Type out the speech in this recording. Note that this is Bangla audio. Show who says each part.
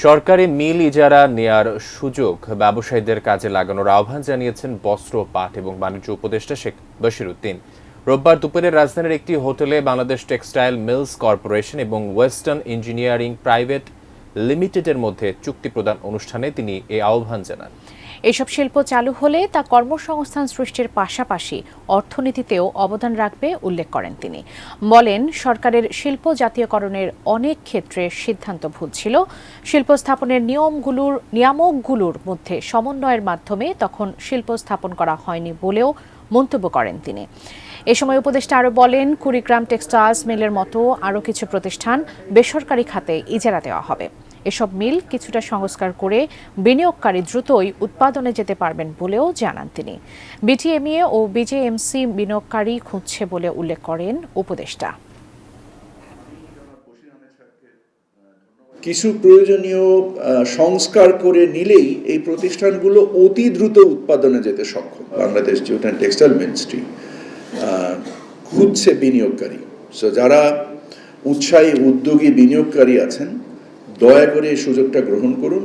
Speaker 1: সরকারি মিল ইজারা নেয়ার সুযোগ ব্যবসায়ীদের কাজে লাগানোর আহ্বান জানিয়েছেন বস্ত্র, পাট এবং বাণিজ্য উপদেষ্টা শেখ বশিরউদ্দিন। রোববার দুপুরে রাজধানীর একটি হোটেলে বাংলাদেশ টেক্সটাইল মিলস কর্পোরেশন এবং ওয়েস্টার্ন ইঞ্জিনিয়ারিং প্রাইভেট লিমিটেডের মধ্যে চুক্তি প্রদান অনুষ্ঠানে তিনি এই আহ্বান জানান।
Speaker 2: এসব শিল্প চালু হলে তা কর্মসংস্থান সৃষ্টির পাশাপাশি অর্থনীতিতেও অবদান রাখবে উল্লেখ করেন তিনি। বলেন, সরকারের শিল্প জাতীয়করণের অনেক ক্ষেত্রে সিদ্ধান্ত ভুল ছিল। শিল্প স্থাপনের নিয়ামকগুলোর মধ্যে সমন্বয়ের মাধ্যমে তখন শিল্প স্থাপন করা হয়নি বলেও মন্তব্য করেন তিনি। এ সময় উপদেষ্টা আরও বলেন, কুড়িগ্রাম টেক্সটাইলস মিলের মতো আরও কিছু প্রতিষ্ঠান বেসরকারি খাতে ইজারা দেওয়া হবে। এসব মিল কিছুটা সংস্কার করে বিনিয়োগকারী দ্রুতই উৎপাদনে যেতে পারবেন বলেও জানান তিনি। বিটিএমইএ ও বিজেএমসি বিনিয়োগকারী খুঁজছে বলে উল্লেখ করেন উপদেষ্টা।
Speaker 3: কিছু প্রয়োজনীয় সংস্কার করে নিলেই এই প্রতিষ্ঠানগুলো অতি দ্রুত উৎপাদনে যেতে সক্ষম। Bangladesh jute and textile ministry খুঁজছে বিনিয়োগকারী। সো যারা উৎসাহী উদ্যোগী বিনিয়োগকারী আছেন, দয়া করে এই সুযোগটা গ্রহণ করুন।